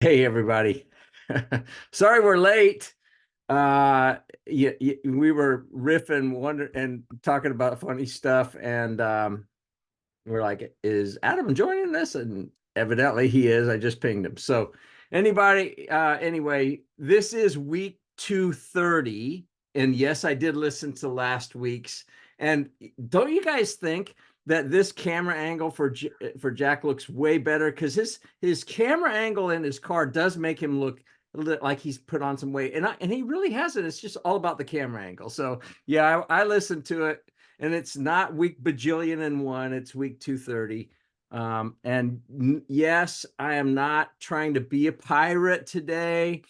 Hey everybody. Sorry we're late. We were riffing wonder and talking about funny stuff and we're like, is Adam joining us? And evidently he is. I just pinged him. So anyway, this is week 230 and yes, I did listen to last week's. And don't you guys think that this camera angle for Jack looks way better because his camera angle in his car does make him look a little like he's put on some weight, and he really hasn't. It's just all about the camera angle. So yeah, I listened to it, and it's not week bajillion and one; it's week 230. And yes, I am not trying to be a pirate today.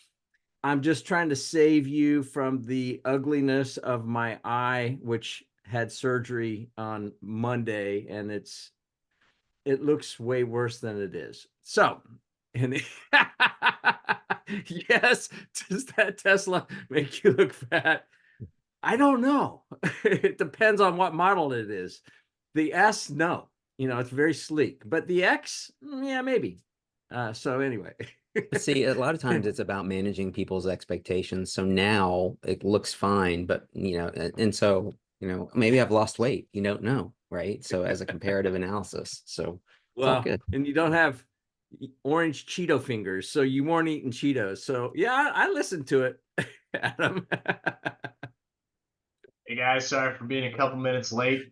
I'm just trying to save you from the ugliness of my eye, which had surgery on Monday, and it looks way worse than it is. So, and yes, does that Tesla make you look fat? I don't know. It depends on what model it is. The S, no, it's very sleek, but the X, yeah, maybe. So anyway. See, a lot of times it's about managing people's expectations. So now it looks fine, but and so, maybe I've lost weight. You don't know, right? So as a comparative analysis. So it's all Well, good. and you don't have orange Cheeto fingers, so you weren't eating Cheetos. So yeah, I listened to it, Adam. Hey guys, sorry for being a couple minutes late.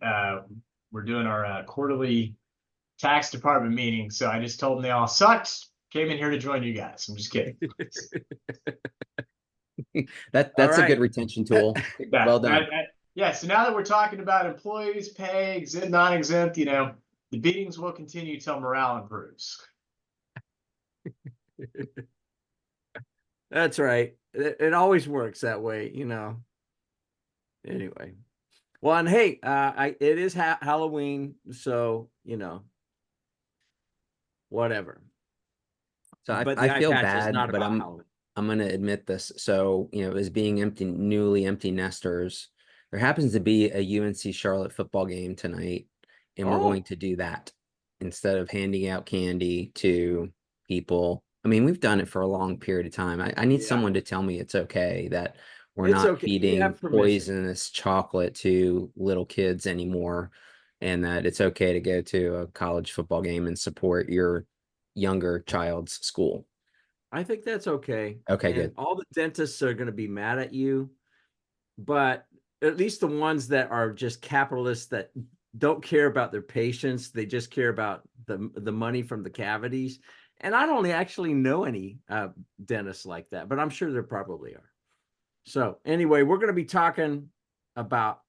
We're doing our quarterly tax department meeting, so I just told them they all sucked. Came in here to join you guys. I'm just kidding. All That's a good right. retention tool. Yeah, Well done. yeah. So now that we're talking about employees, pay, exempt, non-exempt, the beatings will continue till morale improves. That's right. It always works that way. Anyway. Well, and hey, it is Halloween, so whatever. So But the I eye feel patch is bad, not but about I'm Halloween. I'm gonna admit this. So, as being newly empty nesters, there happens to be a UNC Charlotte football game tonight, and we're going Oh, to do that instead of handing out candy to people. I mean, we've done it for a long period of time. I need yeah. someone to tell me it's okay that we're It's not okay. You feeding have permission. poisonous chocolate to little kids anymore, and that it's okay to go to a college football game and support your younger child's school. I think that's okay. Okay, And good. all the dentists are going to be mad at you, but at least the ones that are just capitalists that don't care about their patients, they just care about the money from the cavities. And I don't actually know any dentists like that, but I'm sure there probably are. So anyway, we're going to be talking about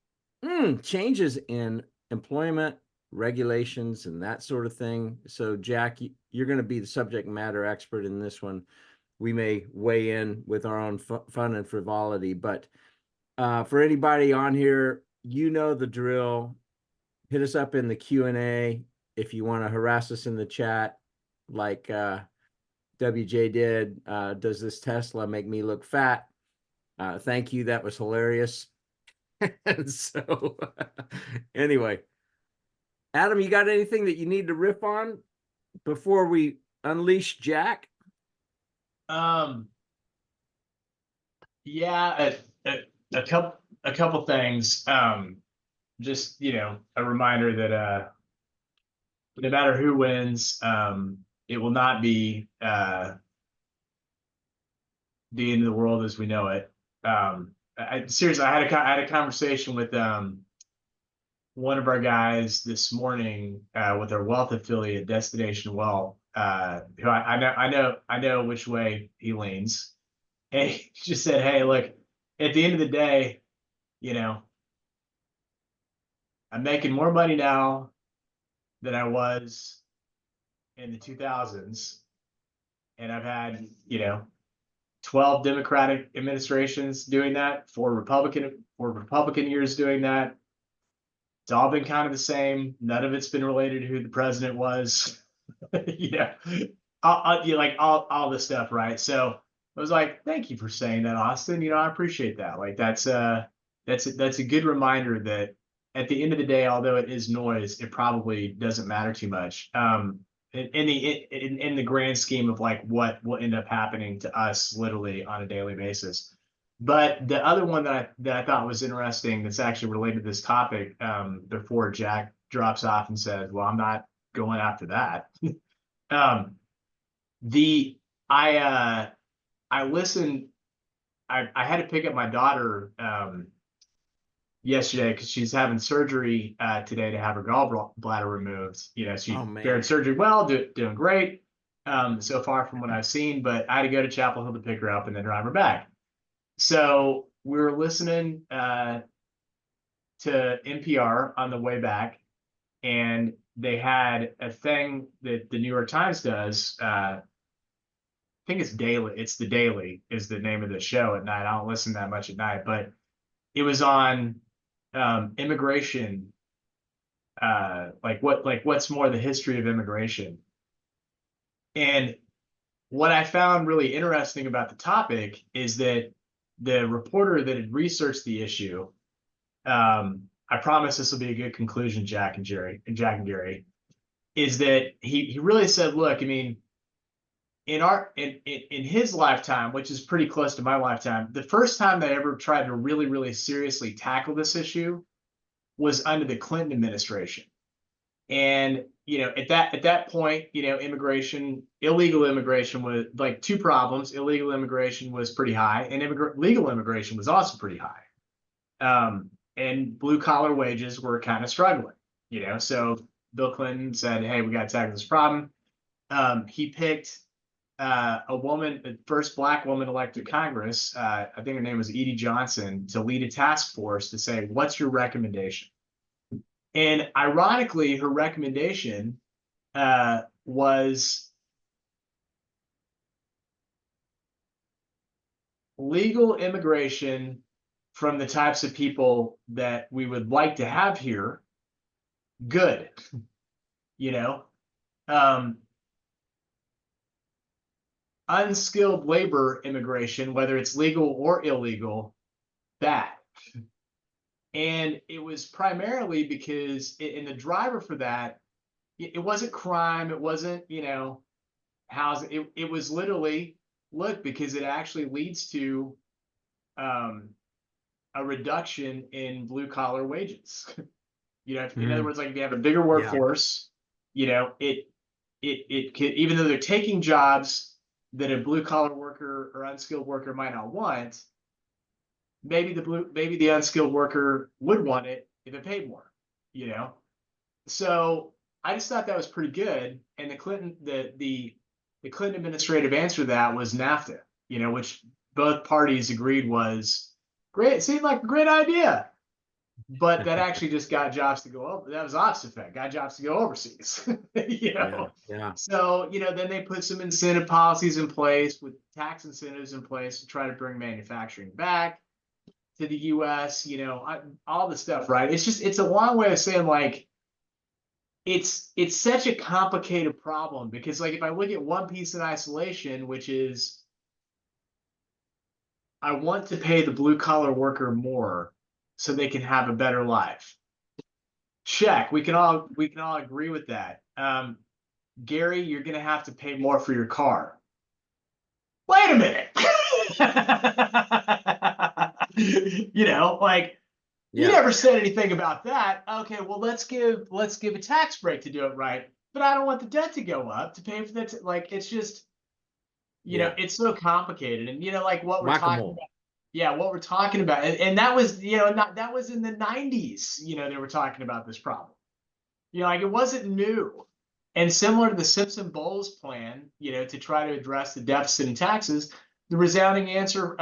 changes in employment regulations and that sort of thing. So Jack, you're going to be the subject matter expert in this one. We may weigh in with our own fun and frivolity, but for anybody on here, you know the drill. Hit us up in the Q&A if you want to harass us in the chat like WJ did. Does this Tesla make me look fat? Thank you. That was hilarious. And so anyway, Adam, you got anything that you need to riff on before we unleash Jack? Um, yeah, a couple things. Just a reminder that no matter who wins, it will not be the end of the world as we know it. Seriously, I had a conversation with one of our guys this morning with our wealth affiliate, Destination Wealth, who I know which way he leans. And he just said, "Hey, look, at the end of the day, you know, I'm making more money now than I was in the 2000s, and I've had 12 Democratic administrations doing that, four Republican years doing that. It's all been kind of the same. None of it's been related to who the president was. Yeah, like all this stuff, right? So I was like, thank you for saying that, Austin. I appreciate that. Like that's a good reminder that at the end of the day, although it is noise, it probably doesn't matter too much. in the grand scheme of like what will end up happening to us literally on a daily basis. But the other one that I thought was interesting that's actually related to this topic, before Jack drops off and says, "Well, I'm not going after that." um, the I listened. I had to pick up my daughter yesterday because she's having surgery today to have her gallbladder removed. You know, she Oh, man. fared surgery well, doing great so far from what I've seen. But I had to go to Chapel Hill to pick her up and then drive her back. So we were listening to NPR on the way back, and they had a thing that the New York Times does. I think it's daily. It's the Daily is the name of the show at night. I don't listen that much at night, but it was on immigration. What's more the history of immigration. And what I found really interesting about the topic is that the reporter that had researched the issue, I promise this will be a good conclusion, Jack and Gary, is that he really said, look, I mean, in his lifetime, which is pretty close to my lifetime, the first time they ever tried to really, really seriously tackle this issue was under the Clinton administration. And, you know, at that point, you know, illegal immigration was like two problems. Illegal immigration was pretty high, and legal immigration was also pretty high. And blue collar wages were kind of struggling, you know. So Bill Clinton said, hey, we got to tackle this problem. He picked a woman, the first Black woman elected to Congress, I think her name was Edie Johnson, to lead a task force to say, what's your recommendation? And ironically, her recommendation was legal immigration from the types of people that we would like to have here. Good, you know. Unskilled labor immigration, whether it's legal or illegal, bad. And it was primarily because and the driver for that, it wasn't crime, it wasn't, you know, housing. It was literally, look, because it actually leads to a reduction in blue collar wages. You know, in other words, like if you have a bigger workforce, you know, it could, even though they're taking jobs that a blue collar worker or unskilled worker might not want, maybe the unskilled worker would want it if it paid more, you know. So I just thought that was pretty good. And the Clinton administrative answer to that was NAFTA, you know, which both parties agreed was great. It seemed like a great idea. But that actually just got jobs to go over. That was opposite effect. Got jobs to go overseas. You know. Yeah. So, you know, then they put some incentive policies in place with tax incentives in place to try to bring manufacturing back to the US, you know, all the stuff, right? It's a long way of saying, like, it's such a complicated problem because, like, if I look at one piece in isolation, which is I want to pay the blue collar worker more so they can have a better life. Check. We can all agree with that. Gary, you're gonna have to pay more for your car. Wait a minute. You know, like, you never said anything about that. Okay, well, let's give a tax break to do it right. But I don't want the debt to go up to pay for that. Like, it's just, you know, it's so complicated. And, you know, like what we're talking about. Yeah, what we're talking about. And that was, you know, that was in the 90s, you know, they were talking about this problem. You know, like it wasn't new. And similar to the Simpson-Bowles plan, you know, to try to address the deficit in taxes, the resounding answer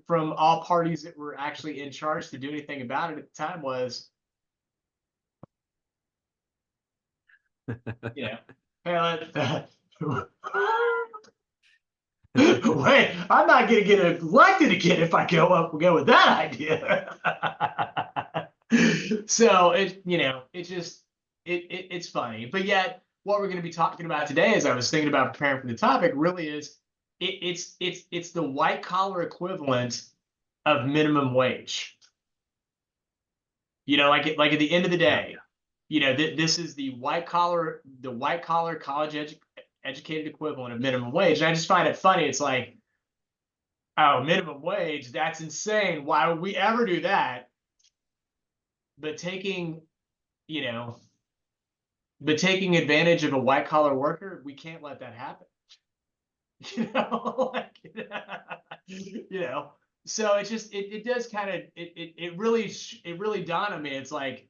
from all parties that were actually in charge to do anything about it at the time was, you know, hey, wait, I'm not going to get elected again if I go with that idea. So it's funny, but yet what we're going to be talking about today, as I was thinking about preparing for the topic, really is it's the white collar equivalent of minimum wage. You know, like at the end of the day, you know, this is the white collar college educated equivalent of minimum wage. And I just find it funny. It's like, oh, minimum wage, that's insane. Why would we ever do that? But taking, you know, taking advantage of a white collar worker, we can't let that happen. You know, like, you know, so it just, it does kind of, it really dawned on me. It's like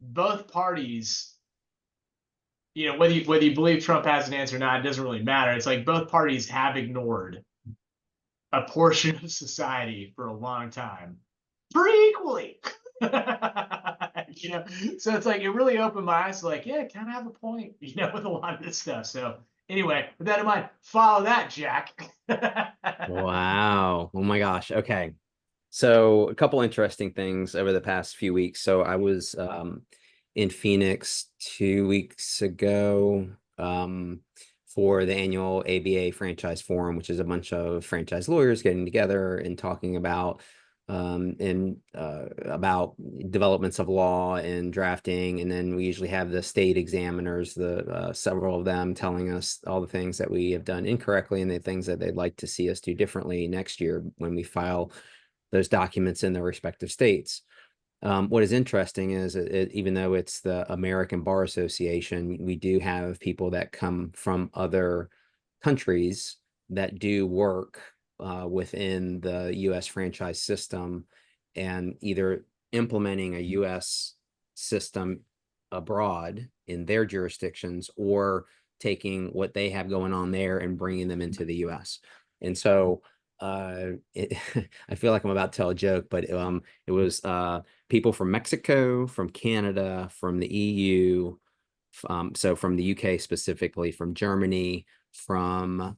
both parties, you know, whether you believe Trump has an answer or not, it doesn't really matter. It's like both parties have ignored a portion of society for a long time, pretty equally. You know, so it's like it really opened my eyes to like, yeah, kind of have a point, you know, with a lot of this stuff. So anyway, with that in mind, follow that, Jack. Wow. Oh my gosh. Okay. So a couple interesting things over the past few weeks. So I was in Phoenix 2 weeks ago for the annual ABA Franchise Forum, which is a bunch of franchise lawyers getting together and talking about about developments of law and drafting. And then we usually have the state examiners, the several of them telling us all the things that we have done incorrectly and the things that they'd like to see us do differently next year when we file those documents in their respective states. What is interesting is even though it's the American Bar Association, we do have people that come from other countries that do work within the U.S. franchise system and either implementing a U.S. system abroad in their jurisdictions or taking what they have going on there and bringing them into the U.S. And so I feel like I'm about to tell a joke, but it was people from Mexico, from Canada, from the EU, so from the UK specifically, from Germany, from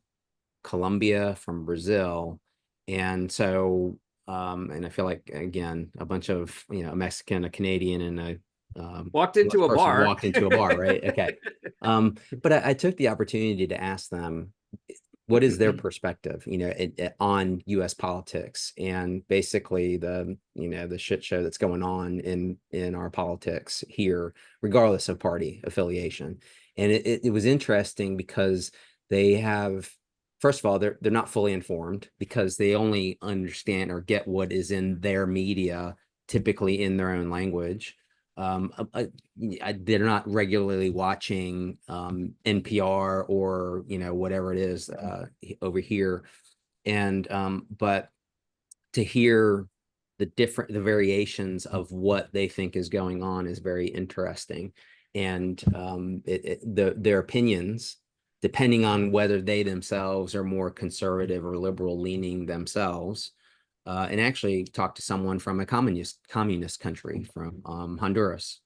Colombia, from Brazil. And so and I feel like again a bunch of, you know, a Mexican, a Canadian, and a Walked into a person bar. walked into a bar, right? Okay. But I took the opportunity to ask them what is their perspective, you know, on U.S. politics and basically the, you know, the shit show that's going on in our politics here, regardless of party affiliation. And it was interesting because they have, first of all, they're not fully informed because they only understand or get what is in their media, typically in their own language. They're not regularly watching NPR or, you know, whatever it is over here. And but to hear the variations of what they think is going on is very interesting. And their opinions, depending on whether they themselves are more conservative or liberal leaning themselves, and actually talked to someone from a communist country, from Honduras,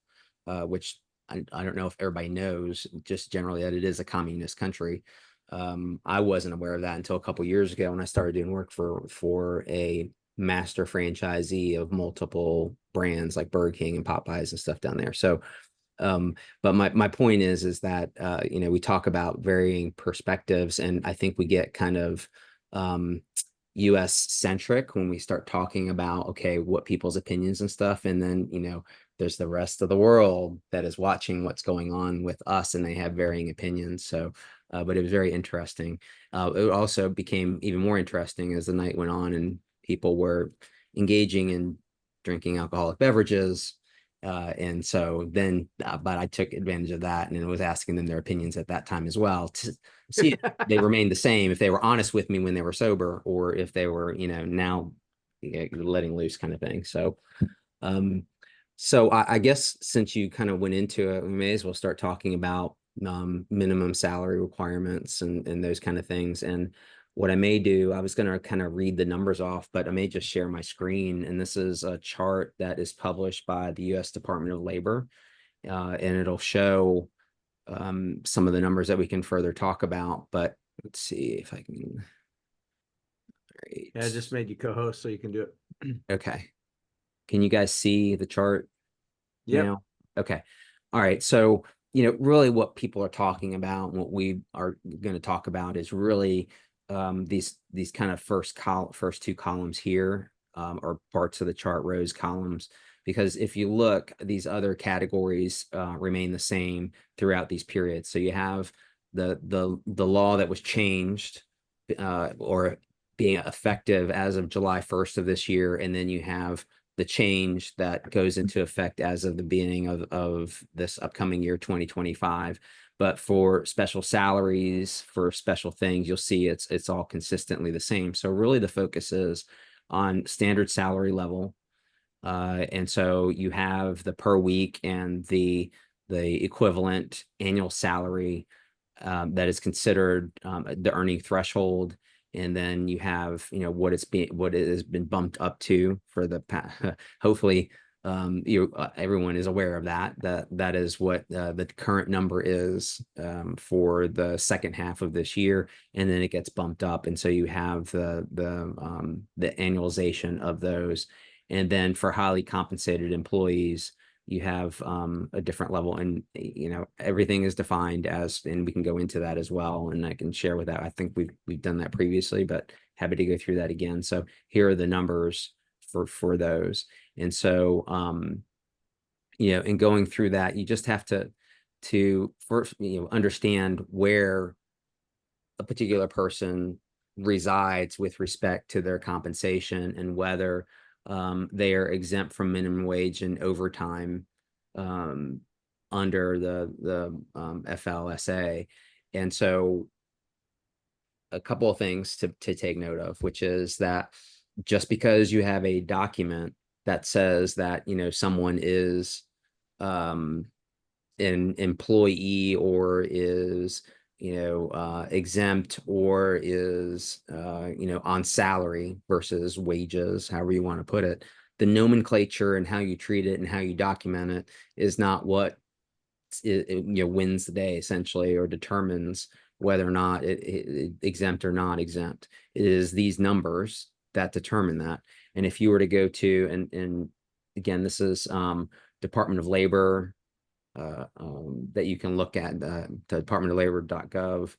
which I don't know if everybody knows, just generally that it is a communist country. I wasn't aware of that until a couple years ago when I started doing work for a master franchisee of multiple brands like Burger King and Popeyes and stuff down there. So but my point is that you know, we talk about varying perspectives, and I think we get kind of US centric when we start talking about, okay, what people's opinions and stuff. And then, you know, there's the rest of the world that is watching what's going on with us and they have varying opinions. So, but it was very interesting. It also became even more interesting as the night went on and people were engaging in drinking alcoholic beverages. And so then, but I took advantage of that and was asking them their opinions at that time as well to see if they remained the same, if they were honest with me when they were sober, or if they were, you know, now letting loose kind of thing. So, so I guess since you kind of went into it, we may as well start talking about minimum salary requirements and those kind of things. And what I may do, I was going to kind of read the numbers off, but I may just share my screen. And this is a chart that is published by the U.S. Department of Labor, and it'll show some of the numbers that we can further talk about. But let's see if I can. Great. Yeah, I just made you co-host so you can do it. Okay. Can you guys see the chart Yep. now? Okay. All right. So, you know, really what people are talking about, and what we are going to talk about is really these kind of first two columns here, or parts of the chart, rows, columns, because if you look, these other categories remain the same throughout these periods. So you have the law that was changed or being effective as of July 1st of this year, and then you have the change that goes into effect as of the beginning of this upcoming year, 2025. But for special salaries, for special things, you'll see it's all consistently the same. So really the focus is on standard salary level. And so you have the per week and the equivalent annual salary that is considered the earning threshold. And then you have, what it has been bumped up to for the hopefully everyone is aware of that is what the current number is for the second half of this year, and then it gets bumped up, and so you have the annualization of those. And then for highly compensated employees, you have a different level, and everything is defined as, and we can go into that as well, and I can share with that. I think we've done that previously, but happy to go through that again. So here are the numbers for those. And so in going through that, you just have to first understand where a particular person resides with respect to their compensation, and whether they are exempt from minimum wage and overtime under the FLSA. And so a couple of things to take note of, which is that just because you have a document that says that someone is an employee or is exempt or is on salary versus wages, however you want to put it, the nomenclature and how you treat it and how you document it is not what wins the day, essentially, or determines whether or not it exempt or not exempt. It is these numbers that determine that. And if you were to go to, and again, this is Department of Labor, that you can look at, the departmentoflabor.gov.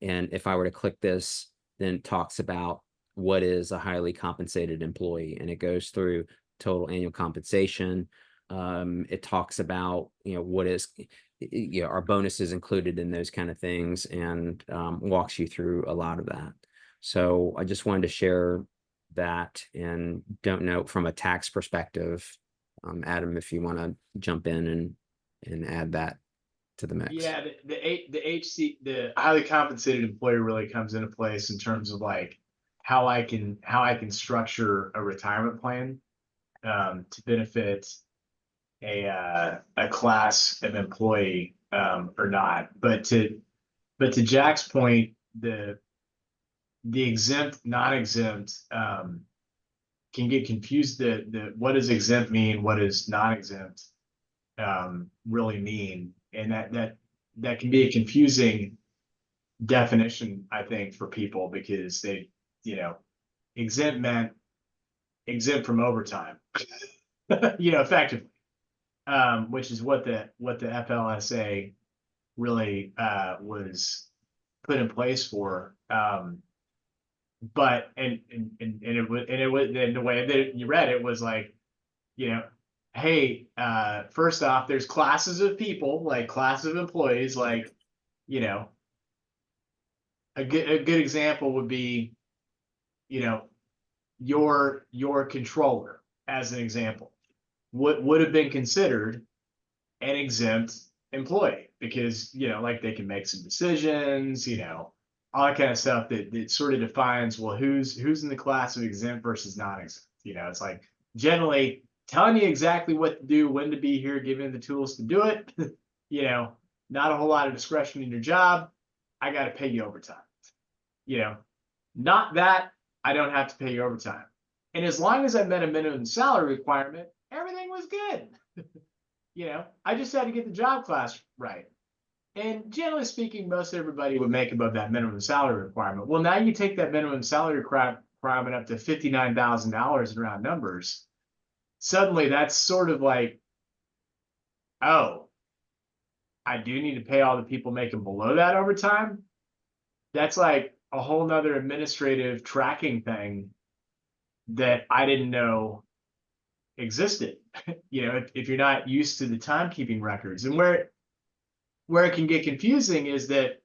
And if I were to click this, then it talks about what is a highly compensated employee, and it goes through total annual compensation. It talks about what is our bonuses included in those kind of things, and walks you through a lot of that. So I just wanted to share that, and don't know from a tax perspective, Adam, if you want to jump in and add that to the mix. Yeah, the highly compensated employee really comes into place in terms of like how I can structure a retirement plan to benefit a class of employee or not. But to Jack's point, the exempt, non-exempt can get confused. The what does exempt mean? What does non-exempt really mean? And that can be a confusing definition, I think, for people, because they, exempt meant exempt from overtime, effectively, which is what the FLSA really was put in place for. But it was in the way that you read it was like, hey, first off, there's classes of people, like classes of employees, like, a good example would be, your controller, as an example, would have been considered an exempt employee, because, like they can make some decisions, all that kind of stuff that sort of defines, well, who's in the class of exempt versus non-exempt. It's like generally telling you exactly what to do, when to be here, giving you the tools to do it. Not a whole lot of discretion in your job. I got to pay you overtime. Not that I don't have to pay you overtime. And as long as I met a minimum salary requirement, everything was good. I just had to get the job class right. And generally speaking, most everybody would make above that minimum salary requirement. Well, now you take that minimum salary requirement up to $59,000 in round numbers. Suddenly that's sort of like, oh, I do need to pay all the people making below that overtime. That's like a whole nother administrative tracking thing that I didn't know existed. You know, if you're not used to the timekeeping records, and where it can get confusing is that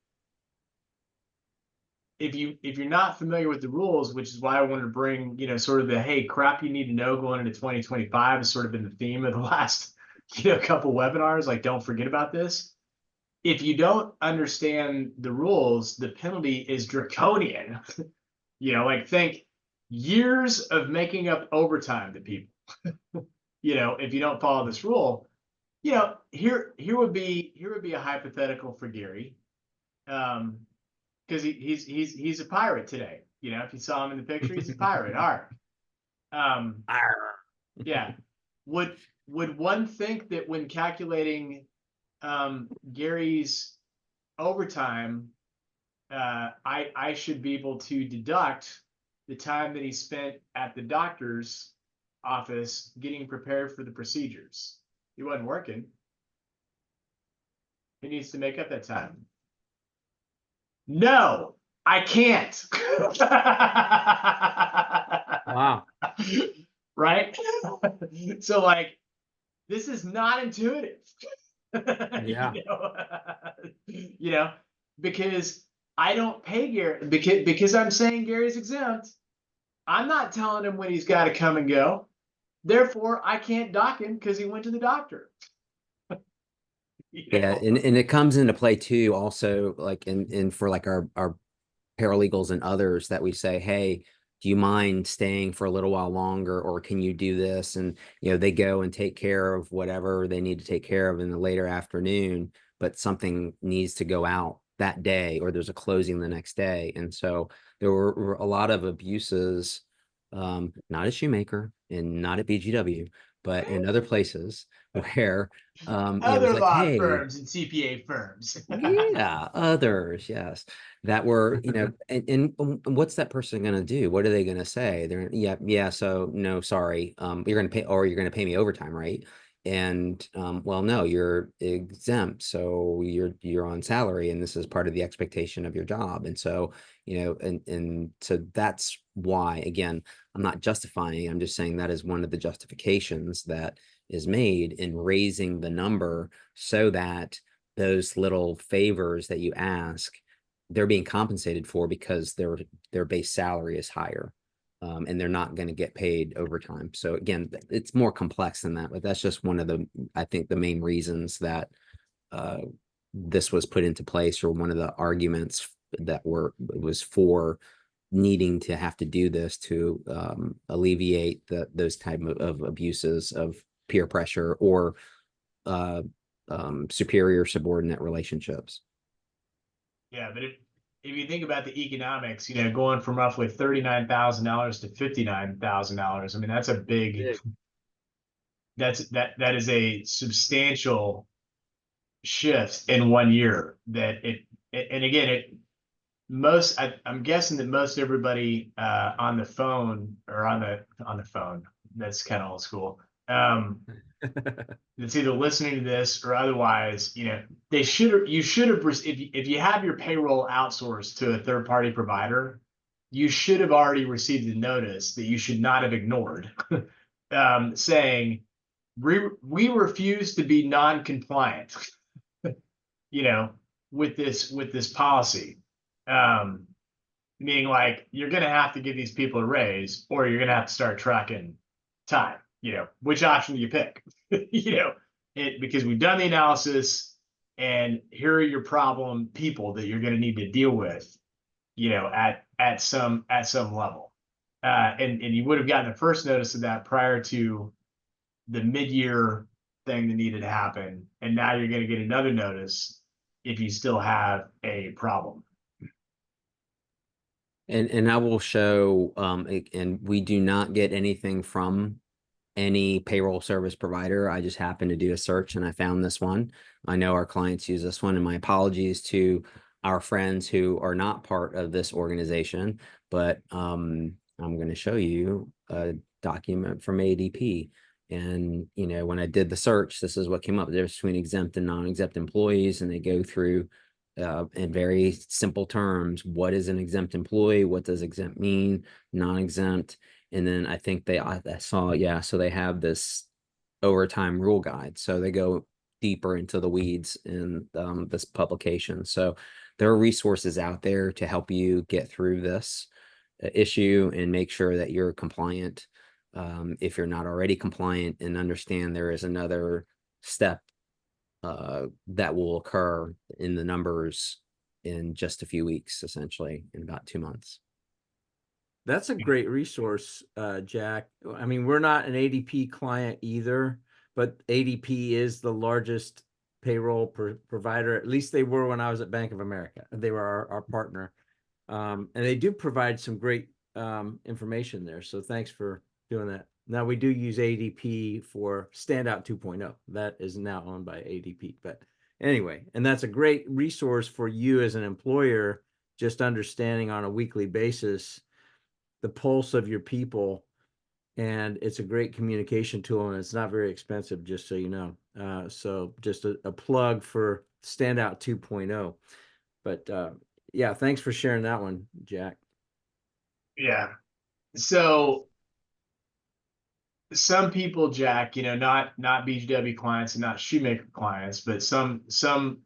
if you're not familiar with the rules, which is why I wanted to bring, you know, sort of the, hey, crap you need to know going into 2025 has sort of been the theme of the last, you know, couple webinars, like don't forget about this. If you don't understand the rules, the penalty is draconian. You know, like think years of making up overtime to people. You know, if you don't follow this rule, you know, here would be a hypothetical for Gary. Because he's a pirate today. You know, if you saw him in the picture, he's a pirate. All right. Yeah. Would one think that when calculating Gary's overtime, I should be able to deduct the time that he spent at the doctor's office getting prepared for the procedures? He wasn't working. He needs to make up that time. No, I can't. Wow. Right? So like, this is not intuitive. Yeah. You know, because I don't pay Gary, because I'm saying Gary's exempt. I'm not telling him when he's got to come and go. Therefore, I can't dock him because he went to the doctor. Yeah, and it comes into play too, also like in for like our paralegals and others that we say, hey, do you mind staying for a little while longer, or can you do this? And you know, they go and take care of whatever they need to take care of in the later afternoon, but something needs to go out that day, or there's a closing the next day. And so there were a lot of abuses, not at Shoemaker and not at BGW, but in other places where it was Other like, law hey, firms and CPA firms. yeah, others, yes, that were, you know, and what's that person going to do? What are they going to say? They're, yeah, so no, sorry, you're going to pay, or you're going to pay me overtime, right? And well, no, you're exempt, so you're on salary, and this is part of the expectation of your job. And so, you know, and so that's why, again, I'm not justifying, I'm just saying that is one of the justifications that is made in raising the number so that those little favors that you ask, they're being compensated for because their base salary is higher, and they're not going to get paid overtime. So again, it's more complex than that, but that's just one of the, I think, the main reasons that this was put into place, or one of the arguments that was for needing to have to do this to alleviate those type of abuses of peer pressure or superior subordinate relationships. Yeah, but if you think about the economics, you know, going from roughly $39,000 to $59,000, I mean, that's a big, that is a substantial shift in 1 year. That and again, I'm guessing that most everybody on the phone, or on the phone, that's kind of old school. That's either listening to this or otherwise, you know, you should have, if you have your payroll outsourced to a third party provider, you should have already received the notice that you should not have ignored, saying we refuse to be non-compliant, you know, with this policy. Meaning like, you're going to have to give these people a raise, or you're going to have to start tracking time, you know, which option do you pick? You know, because we've done the analysis, and here are your problem people that you're going to need to deal with, you know, at some level. And you would have gotten the first notice of that prior to the mid-year thing that needed to happen. And now you're going to get another notice if you still have a problem. And I will show, and we do not get anything from any payroll service provider. I just happened to do a search and I found this one. I know our clients use this one, and my apologies to our friends who are not part of this organization, but I'm going to show you a document from ADP. And, you know, when I did the search, this is what came up. There's between exempt and non-exempt employees, and they go through in very simple terms, what is an exempt employee? What does exempt mean? Non-exempt. And then I think I saw, yeah, so they have this overtime rule guide. So they go deeper into the weeds in this publication. So there are resources out there to help you get through this issue and make sure that you're compliant. If you're not already compliant, and understand there is another step that will occur in the numbers in just a few weeks, essentially in about 2 months. That's a great resource, Jack. I mean, we're not an ADP client either, but ADP is the largest payroll provider. At least they were when I was at Bank of America. They were our partner. And they do provide some great information there. So thanks for doing that. Now we do use ADP for Standout 2.0. That is now owned by ADP. But anyway, and that's a great resource for you as an employer, just understanding on a weekly basis the pulse of your people. And it's a great communication tool, and it's not very expensive, just so you know. So just a plug for Standout 2.0. But yeah, thanks for sharing that one, Jack. Yeah. So some people, Jack, not BGW clients and not shoemaker clients, but some some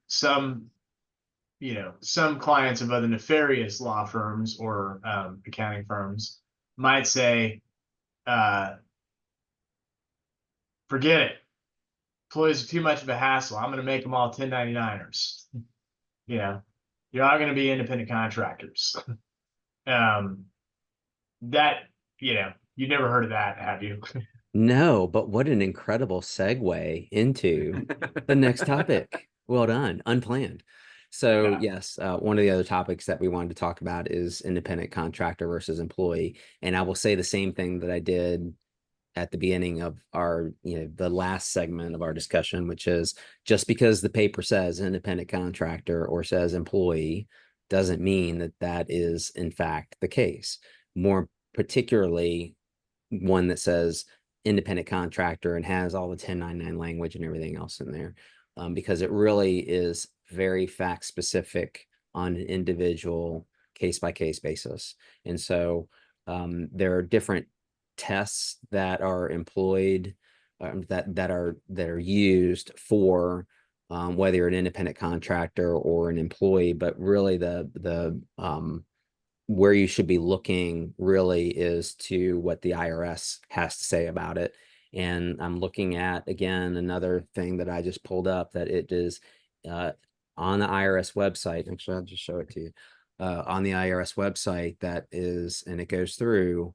clients of other nefarious law firms or accounting firms might say, forget it. Employees are too much of a hassle. I'm going to make them all 1099ers. You're not going to be independent contractors. That, you've never heard of that, have you? No, but what an incredible segue into the next topic. Well done, unplanned. So Yeah. yes, one of the other topics that we wanted to talk about is independent contractor versus employee. And I will say the same thing that I did at the beginning of our, the last segment of our discussion, which is just because the paper says independent contractor or says employee doesn't mean that that is in fact the case. More particularly one that says independent contractor and has all the 1099 language and everything else in there, because it really is very fact specific on an individual case by case basis. And so there are different tests that are employed, that are used for whether you're an independent contractor or an employee, but really the where you should be looking really is to what the IRS has to say about it. And I'm looking at, again, another thing that I just pulled up, that it is on the IRS website. Actually, I'll just show it to you. On the IRS website, that is, and it goes through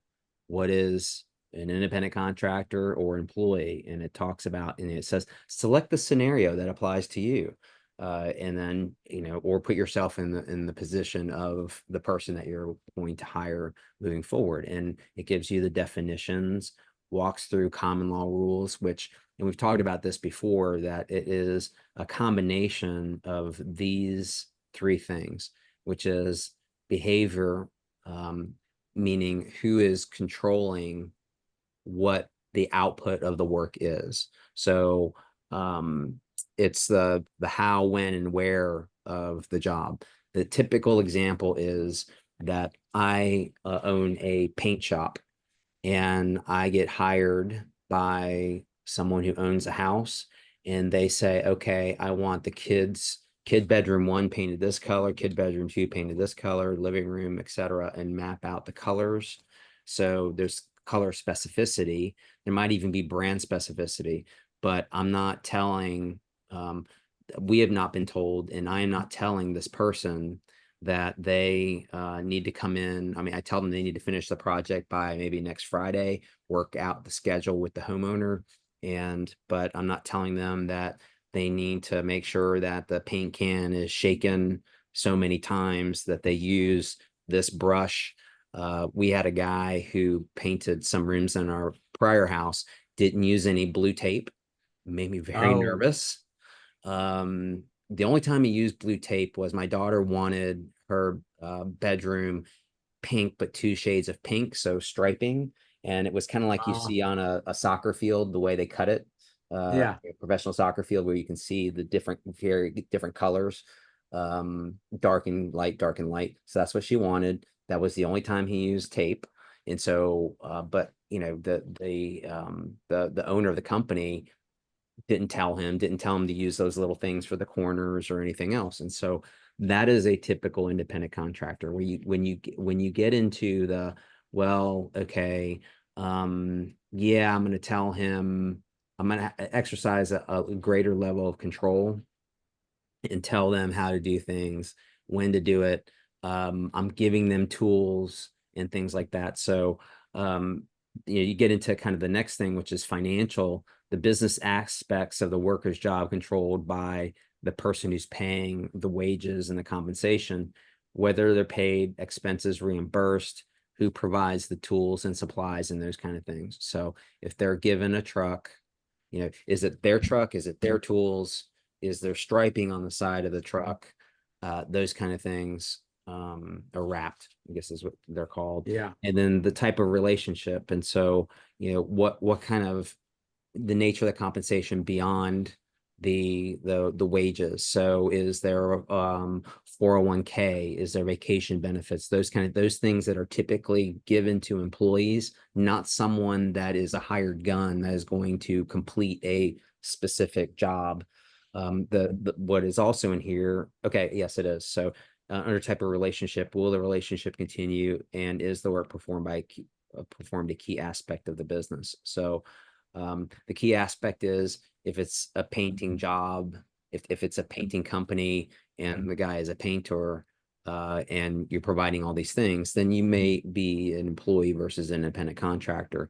what is an independent contractor or employee, and it talks about, and it says, select the scenario that applies to you. And then, or put yourself in the position of the person that you're going to hire moving forward. And it gives you the definitions, walks through common law rules, which, and we've talked about this before, that it is a combination of these three things, which is behavior, meaning who is controlling what the output of the work is. So it's the how, when, and where of the job. The typical example is that I own a paint shop, and I get hired by someone who owns a house, and they say, okay, I want the kid bedroom 1 painted this color, kid bedroom 2 painted this color, living room, etc., and map out the colors. So there's color specificity. There might even be brand specificity, but I'm not telling, we have not been told, and I am not telling this person that they need to come in. I mean, I tell them they need to finish the project by maybe next Friday, work out the schedule with the homeowner. But I'm not telling them that they need to make sure that the paint can is shaken so many times, that they use this brush. We had a guy who painted some rooms in our prior house, didn't use any blue tape, made me very nervous. The only time he used blue tape was my daughter wanted her bedroom pink, but 2 shades of pink, so striping. And it was kind of like you see on a soccer field, the way they cut it, Yeah. a professional soccer field, where you can see the very different colors, dark and light, dark and light. So that's what she wanted. That was the only time he used tape. And so, but you know, the owner of the company didn't tell him to use those little things for the corners or anything else. And so that is a typical independent contractor where when you get into the, well, okay, yeah, I'm going to tell him, I'm going to exercise a greater level of control and tell them how to do things, when to do it. I'm giving them tools and things like that. So, you get into kind of the next thing, which is financial, the business aspects of the worker's job controlled by the person who's paying the wages and the compensation, whether they're paid, expenses reimbursed, who provides the tools and supplies and those kind of things. So if they're given a truck, is it their truck? Is it their tools? Is there striping on the side of the truck? Those kind of things are wrapped, I guess is what they're called. Yeah. And then the type of relationship. And so, what kind of the nature of the compensation beyond the wages. So is there 401k, is there vacation benefits, those things that are typically given to employees, not someone that is a hired gun that is going to complete a specific job. What is also in here, okay, yes, it is. So under type of relationship, will the relationship continue, and is the work performed a key aspect of the business? So the key aspect is if it's a painting job, if it's a painting company and the guy is a painter, and you're providing all these things, then you may be an employee versus an independent contractor.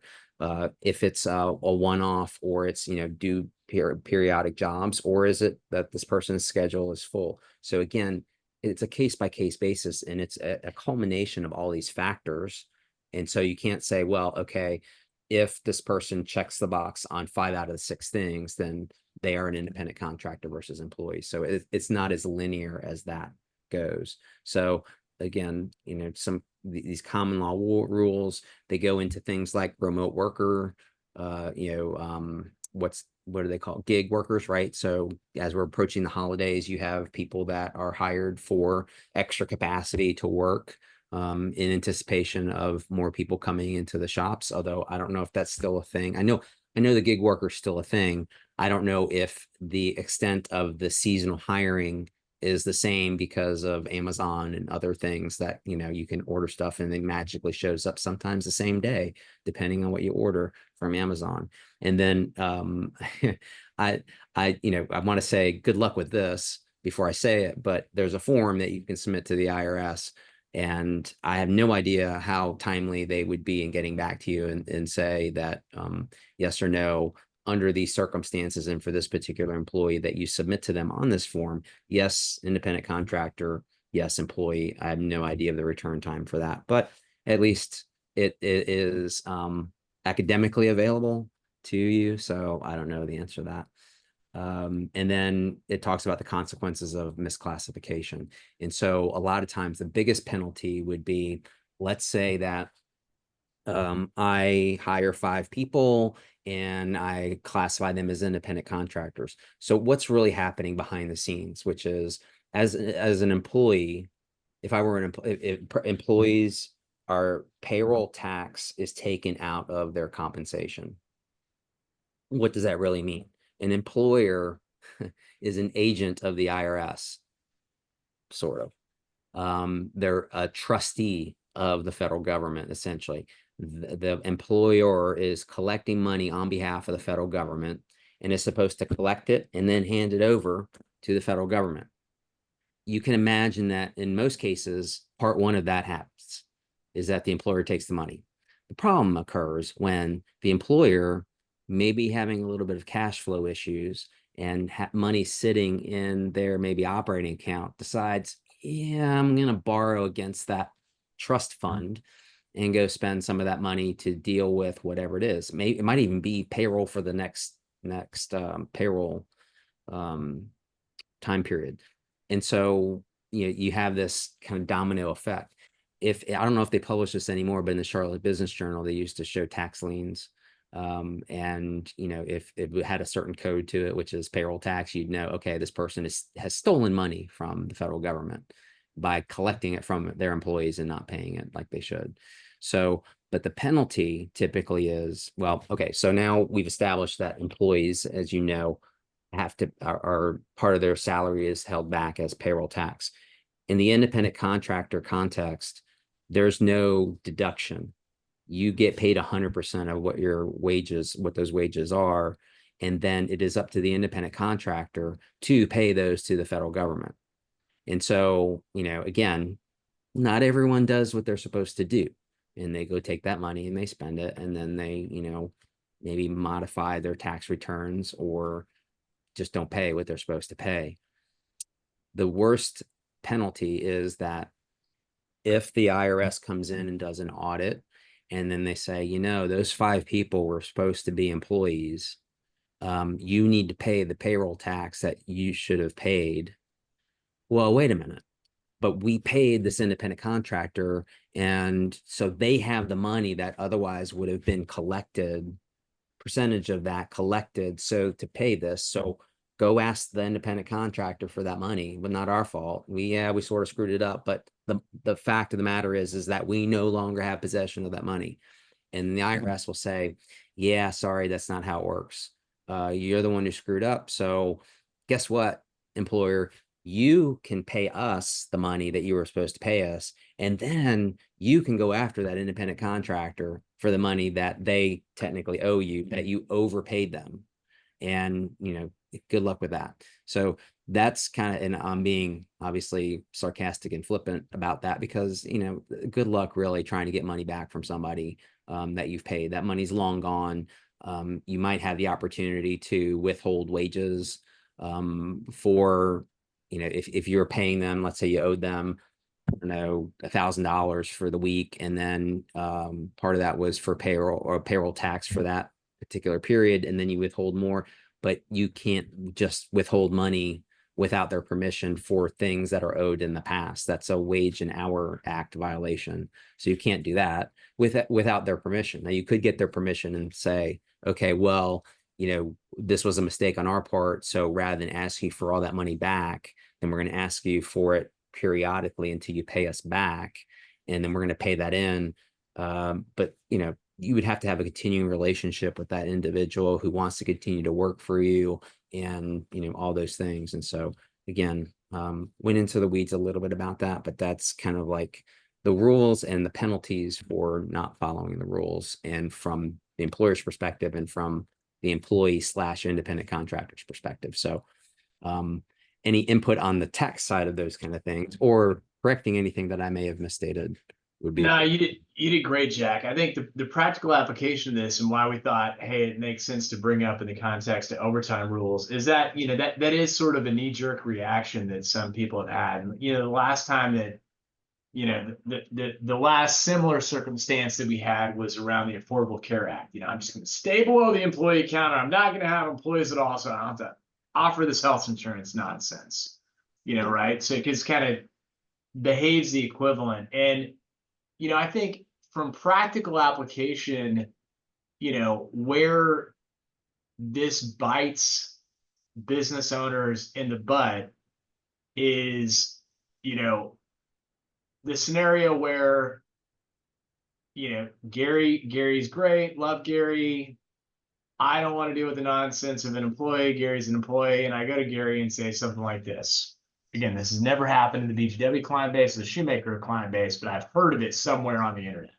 If it's a one-off, or it's do periodic jobs, or is it that this person's schedule is full? So again, it's a case-by-case basis, and it's a culmination of all these factors. And so you can't say, well, okay, if this person checks the box on 5 out of the 6 things, then they are an independent contractor versus employee. So it's not as linear as that goes. So again, these common law rules, they go into things like remote worker, what do they call gig workers, right? So as we're approaching the holidays, you have people that are hired for extra capacity to work in anticipation of more people coming into the shops. Although I don't know if that's still a thing. I know the gig worker is still a thing. I don't know if the extent of the seasonal hiring is the same because of Amazon and other things that, you can order stuff and it magically shows up sometimes the same day, depending on what you order from Amazon. And then I want to say good luck with this before I say it, but there's a form that you can submit to the IRS. And I have no idea how timely they would be in getting back to you and say that yes or no, under these circumstances and for this particular employee that you submit to them on this form, yes, independent contractor, yes, employee. I have no idea of the return time for that, but at least it is academically available to you. So I don't know the answer to that. And then it talks about the consequences of misclassification. And so a lot of times the biggest penalty would be, let's say that I hire 5 people and I classify them as independent contractors. So what's really happening behind the scenes, which is as an employee, if I were if employees, our payroll tax is taken out of their compensation. What does that really mean? An employer is an agent of the IRS, sort of. They're a trustee of the federal government, essentially. The employer is collecting money on behalf of the federal government and is supposed to collect it and then hand it over to the federal government. You can imagine that in most cases, part 1 of that happens, is that the employer takes the money. The problem occurs when the employer may be having a little bit of cash flow issues and money sitting in their maybe operating account, decides, yeah, I'm going to borrow against that trust fund and go spend some of that money to deal with whatever it is. It might even be payroll for the next payroll time period. And so you have this kind of domino effect. If I don't know if they publish this anymore, but in the Charlotte Business Journal, they used to show tax liens. And if it had a certain code to it, which is payroll tax, you'd know, okay, this person has stolen money from the federal government. by collecting it from their employees and not paying it like they should. So, but the penalty typically is, well, okay, so now we've established that employees, as you know, have to, are part of their salary is held back as payroll tax. In the independent contractor context, there's no deduction. You get paid 100% of what your wages, what those wages are. And then it is up to the independent contractor to pay those to the federal government. And so, you know, again, not everyone does what they're supposed to do. And they go take that money and they spend it. And then they, you know, maybe modify their tax returns or just don't pay what they're supposed to pay. The worst penalty is that if the IRS comes in and does an audit, and then they say, you know, those 5 people were supposed to be employees, you need to pay the payroll tax that you should have paid. Well, wait a minute, but we paid this independent contractor, and so they have the money that otherwise would have been collected, percentage of that collected, so to pay this. So go ask the independent contractor for that money, but not our fault. We sort of screwed it up, but the fact of the matter is that we no longer have possession of that money. And the IRS will say, yeah, sorry, that's not how it works. You're the one who screwed up. So guess what, employer? You can pay us the money that you were supposed to pay us. And then you can go after that independent contractor for the money that they technically owe you, that you overpaid them. And, you know, good luck with that. So that's kind of, and I'm being obviously sarcastic and flippant about that because, you know, good luck really trying to get money back from somebody that you've paid. That money's long gone. You might have the opportunity to withhold wages for, you know, if you're paying them, let's say you owed them, I don't know, $1,000 for the week, and then part of that was for payroll or payroll tax for that particular period, and then you withhold more, but you can't just withhold money without their permission for things that are owed in the past. That's a Wage and Hour Act violation. So you can't do that without their permission. Now you could get their permission and say, okay, well, you know, this was a mistake on our part. So rather than ask you for all that money back, then we're going to ask you for it periodically until you pay us back. And then we're going to pay that in. But, you know, you would have to have a continuing relationship with that individual who wants to continue to work for you and, you know, all those things. And so again, went into the weeds a little bit about that, but that's kind of like the rules and the penalties for not following the rules, and from the employer's perspective and from the employee / independent contractor's perspective. So any input on the tax side of those kind of things or correcting anything that I may have misstated would be. No, you did great, Jack. I think the practical application of this and why we thought, hey, it makes sense to bring up in the context of overtime rules is that, you know, that is sort of a knee-jerk reaction that some people have had. You know, the last time that, you know, the last similar circumstance that we had was around the Affordable Care Act. You know, I'm just going to stay below the employee counter. I'm not going to have employees at all, so I don't have to offer this health insurance nonsense. You know, right? So it just kind of behaves the equivalent. And you know, I think from practical application, you know, where this bites business owners in the butt is, you know, the scenario where, you know, Gary's great, love Gary. I don't want to deal with the nonsense of an employee. Gary's an employee, and I go to Gary and say something like this. Again, this has never happened in the BGW client base or the Shoemaker client base, but I've heard of it somewhere on the internet.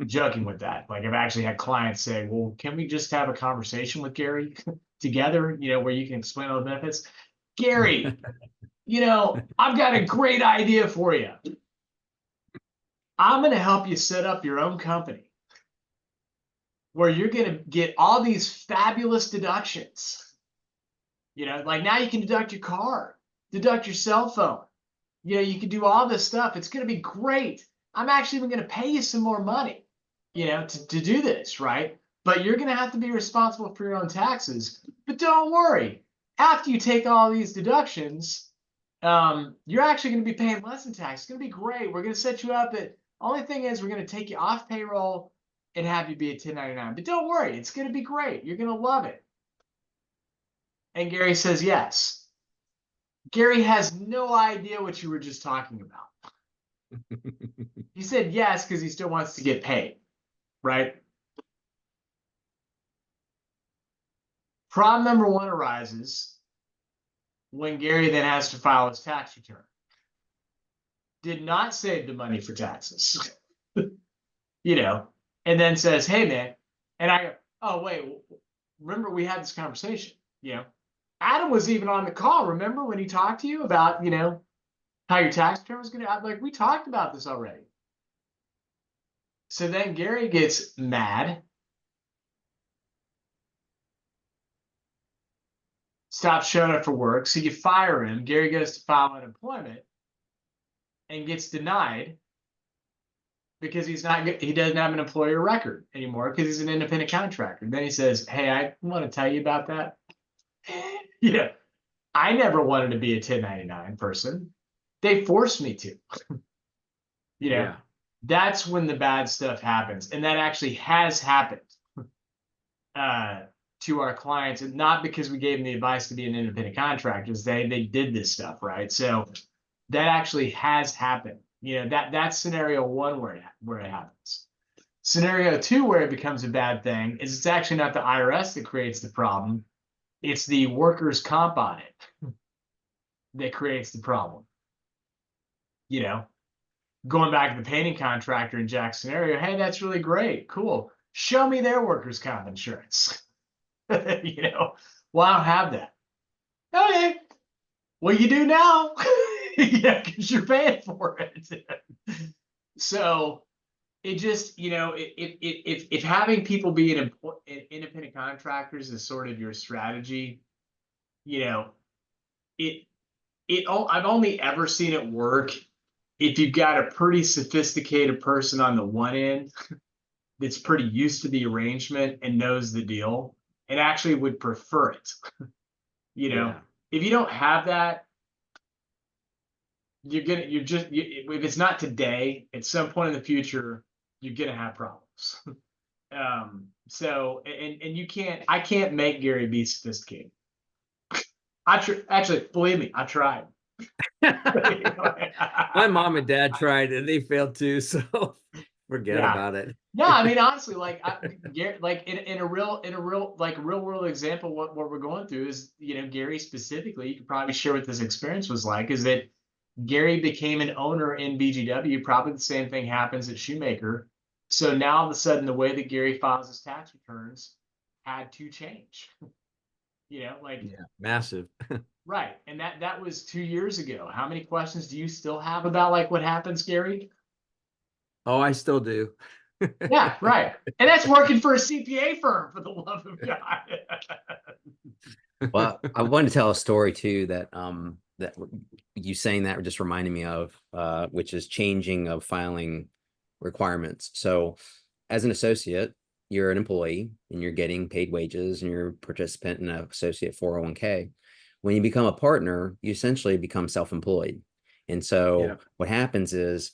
Joking with that. Like I've actually had clients say, well, can we just have a conversation with Gary together, you know, where you can explain all the benefits? Gary, you know, I've got a great idea for you. I'm going to help you set up your own company where you're going to get all these fabulous deductions. You know, like now you can deduct your car, deduct your cell phone. You know, you can do all this stuff. It's going to be great. I'm actually even going to pay you some more money, you know, to do this, right? But you're going to have to be responsible for your own taxes. But don't worry. After you take all these deductions, you're actually going to be paying less in tax. It's going to be great. We're going to set you up at, only thing is we're going to take you off payroll and have you be a 1099. But don't worry. It's going to be great. You're going to love it. And Gary says yes. Gary has no idea what you were just talking about. He said yes because he still wants to get paid, right? Problem number one arises when Gary then has to file his tax return. Did not save the money for taxes, and then says, hey, man. And I go, oh, wait, remember we had this conversation, Adam was even on the call. Remember when he talked to you about, how your tax return was going to, like, we talked about this already. So then Gary gets mad, stops showing up for work. So you fire him. Gary goes to file unemployment and gets denied because he doesn't have an employer record anymore because he's an independent contractor. Then he says, hey, I want to tell you about that. I never wanted to be a 1099 person. They forced me to. Yeah. That's when the bad stuff happens. And that actually has happened to our clients, and not because we gave them the advice to be an independent contractors. They did this stuff, right? So that actually has happened. That's scenario one where it happens. Scenario two, where it becomes a bad thing, is it's actually not the IRS that creates the problem. It's the workers' comp audit that creates the problem. Going back to the painting contractor in Jack's scenario, hey, that's really great. Cool. Show me their workers' comp insurance. Well, I don't have that. Okay. Well, you do now. Yeah, because you're paying for it. So it just, if having people be independent contractors is sort of your strategy, I've only ever seen it work if you've got a pretty sophisticated person on the one end that's pretty used to the arrangement and knows the deal and actually would prefer it. Yeah. If you don't have that, if it's not today, at some point in the future, you're gonna have problems. I can't make Gary be sophisticated. Actually, believe me, I tried. My mom and dad tried and they failed too, so forget Yeah. about it. No, I mean, honestly, like in a real like real world example, what we're going through is, Gary specifically, you could probably share what this experience was like, is that Gary became an owner in BGW. Probably the same thing happens at Shoemaker. So now all of a sudden, the way that Gary files his tax returns had to change. Yeah, massive. Right. And that was 2 years ago. How many questions do you still have about like what happens, Gary? Oh, I still do. Yeah, right. And that's working for a CPA firm, for the love of God. Well, I wanted to tell a story too that that you saying that just reminded me of, which is changing of filing requirements. So as an associate, you're an employee and you're getting paid wages and you're a participant in an associate 401k. When you become a partner, you essentially become self-employed. And so what happens is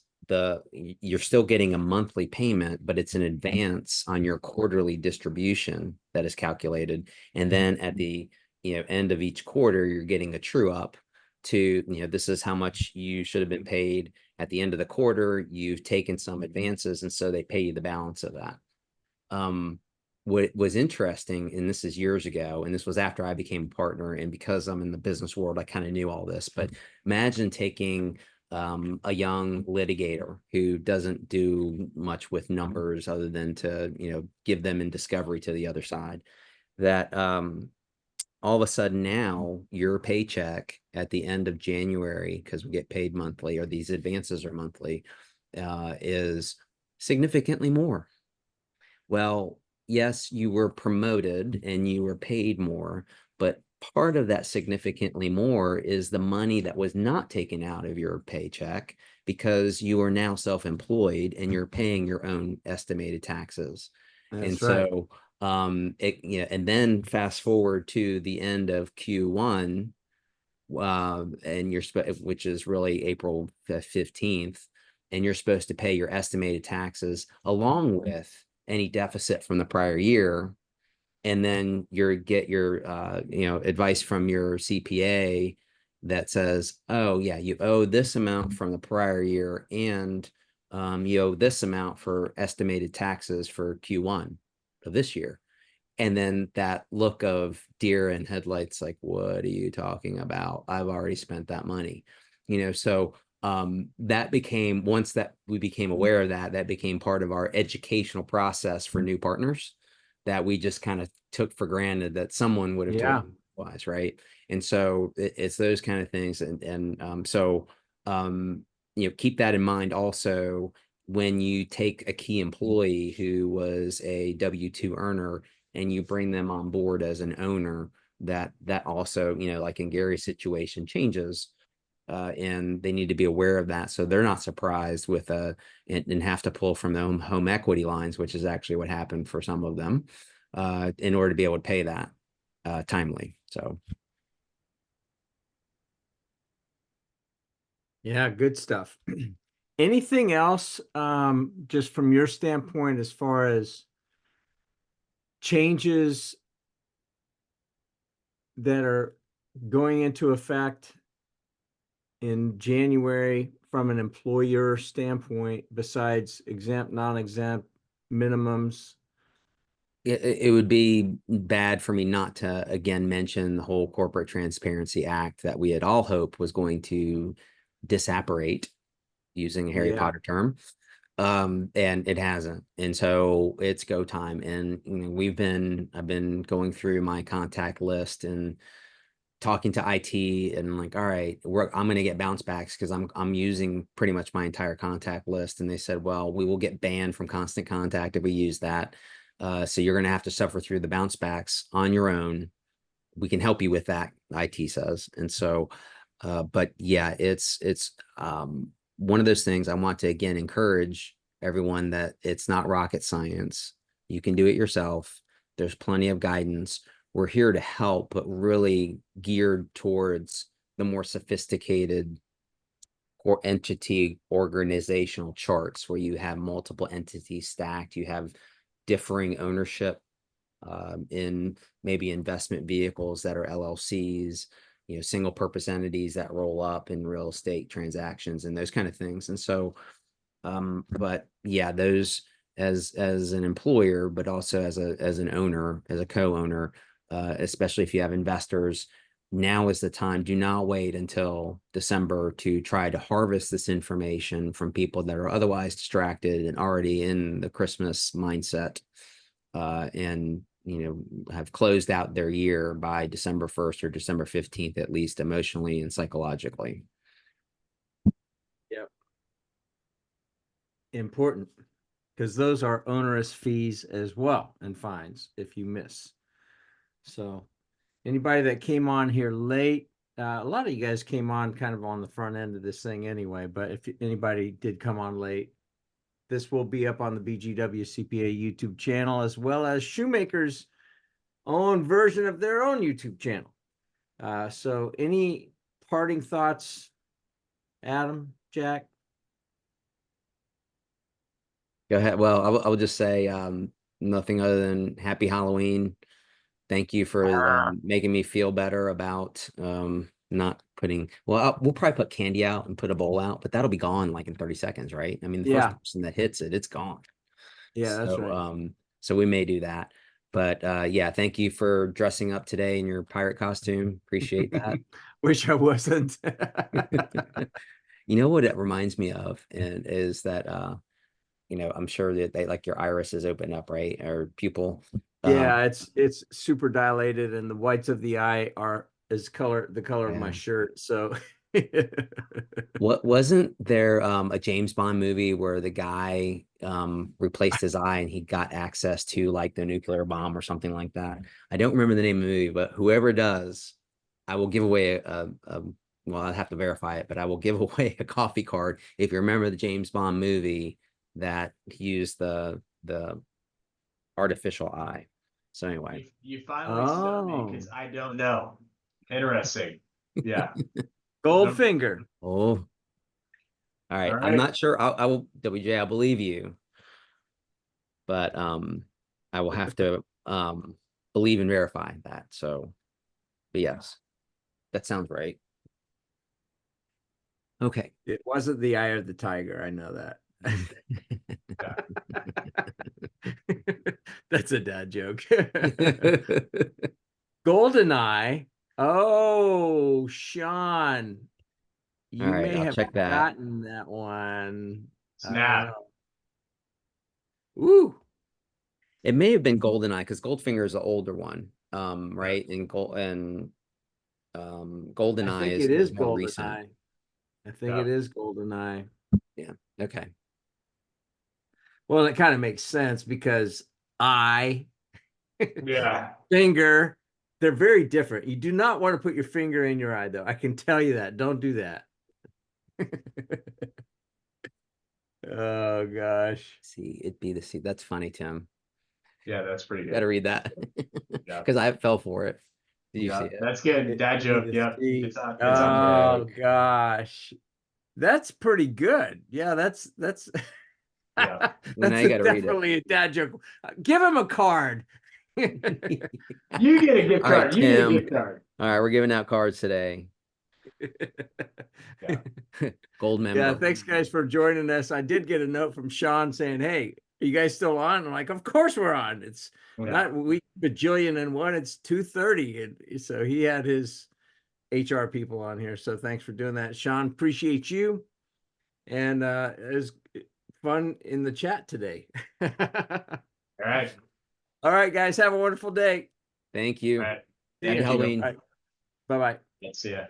you're still getting a monthly payment, but it's an advance on your quarterly distribution that is calculated. And then at the end of each quarter, you're getting a true up to, this is how much you should have been paid at the end of the quarter. You've taken some advances, and so they pay you the balance of that. What was interesting, and this is years ago, and this was after I became a partner, and because I'm in the business world, I kind of knew all this, but imagine taking a young litigator who doesn't do much with numbers other than to, give them in discovery to the other side, that all of a sudden now your paycheck at the end of January, because we get paid monthly, or these advances are monthly, is significantly more. Well, yes, you were promoted and you were paid more, but part of that significantly more is the money that was not taken out of your paycheck because you are now self-employed and you're paying your own estimated taxes. And so and then fast forward to the end of Q1, and which is really April 15th, and you're supposed to pay your estimated taxes along with any deficit from the prior year. And then get your advice from your CPA that says, oh yeah, you owe this amount from the prior year, and you owe this amount for estimated taxes for Q1 of this year. And then that look of deer in headlights, like, what are you talking about? I've already spent that money, so that became, once that we became aware of that, that became part of our educational process for new partners, that we just kind of took for granted that someone would have told Yeah. you otherwise, right? And so it's those kind of things. So keep that in mind also when you take a key employee who was a W-2 earner and you bring them on board as an owner, that also, like in Gary's situation, changes. And they need to be aware of that, so they're not surprised with and have to pull from their home equity lines, which is actually what happened for some of them, in order to be able to pay that timely. So Yeah, good stuff. Anything else, just from your standpoint, as far as changes that are going into effect in January from an employer standpoint, besides exempt, non-exempt minimums? it would be bad for me not to again mention the whole Corporate Transparency Act that we had all hoped was going to disapparate, using a Harry Yeah. Potter term. And it hasn't. And so it's go time. And I've been going through my contact list and talking to IT, and like, all right, I'm going to get bounce backs because I'm using pretty much my entire contact list. And they said, well, we will get banned from Constant Contact if we use that. So you're going to have to suffer through the bounce backs on your own. We can help you with that, IT says. And so, but yeah, it's one of those things I want to again encourage everyone that it's not rocket science. You can do it yourself. There's plenty of guidance. We're here to help, but really geared towards the more sophisticated or entity organizational charts where you have multiple entities stacked, you have differing ownership in maybe investment vehicles that are LLCs, single purpose entities that roll up in real estate transactions and those kind of things. And so, but yeah, those as an employer, but also as an owner, as a co-owner, especially if you have investors, now is the time. Do not wait until December to try to harvest this information from people that are otherwise distracted and already in the Christmas mindset, and have closed out their year by December 1st or December 15th, at least emotionally and psychologically. Yep. Important, because those are onerous fees as well and fines if you miss. So anybody that came on here late, a lot of you guys came on kind of on the front end of this thing anyway, but if anybody did come on late, this will be up on the BGW CPA YouTube channel, as well as Shoemaker's own version of their own YouTube channel. So any parting thoughts, Adam, Jack? Go ahead. Well, I will just say nothing other than happy Halloween. Thank you for making me feel better about not putting, well, we'll probably put candy out and put a bowl out, but that'll be gone like in 30 seconds, right? I mean, the first Yeah. person that hits it, it's gone. Yeah, that's So, right. so we may do that. But yeah, thank you for dressing up today in your pirate costume. Appreciate that. Wish I wasn't. You know what it reminds me of, and is that I'm sure that they like your iris is open up, right? Or pupil. Yeah, it's super dilated, and the whites of the eye are the color of my Yeah. shirt. So What wasn't there a James Bond movie where the guy replaced his eye and he got access to like the nuclear bomb or something like that? I don't remember the name of the movie, but whoever does, I will give away well, I'll have to verify it, but I will give away a coffee card if you remember the James Bond movie that he used the artificial eye. So anyway. You finally stumped me oh, because I don't know. Interesting. Yeah. Goldfinger. Oh, all right. All I'm right. not sure. I will, WJ, I believe you, but I will have to believe and verify that. So, but yes, that sounds right. Okay. It wasn't the eye of the tiger. I know that. That's a dad joke. GoldenEye. Oh, Sean, you All right, may I'll have check that. gotten that one. I don't Snap. know. Ooh, It may have been GoldenEye because Goldfinger is the older one, right? And I GoldenEye think is, it is more recent. GoldenEye. I think Yeah. it is GoldenEye. Yeah. Okay. Well, it kind of makes sense because eye, Yeah. finger, they're very different. You do not want to put your finger in your eye, though. I can tell you that. Don't do that. Oh gosh. See, it'd be the C. That's funny, Tim. Yeah, that's pretty Got to good. read that Yeah. because I fell for it. Did you Yeah, see it? that's good. Dad It joke. needs Yep. to see. It's on Oh point. gosh. That's pretty good. Yeah, that's Yeah. Well, now you got to read it. definitely a dad joke. Give him a card. You get a gift All right, card. You get a Tim. gift card. All right, we're giving out cards today. Yeah. Gold Yeah, member. thanks guys for joining us. I did get a note from Sean saying, "Hey, are you guys still on?" I'm like, "Of course we're on. It's Yeah. not week bajillion and one. It's 2:30." And so he had his HR people on here. So thanks for doing that, Sean. Appreciate you. And it was fun in the chat today. All right. All right, guys, have a wonderful day. Thank All you. right. Happy Thank you. Halloween. All right. Bye-bye. Let's see ya.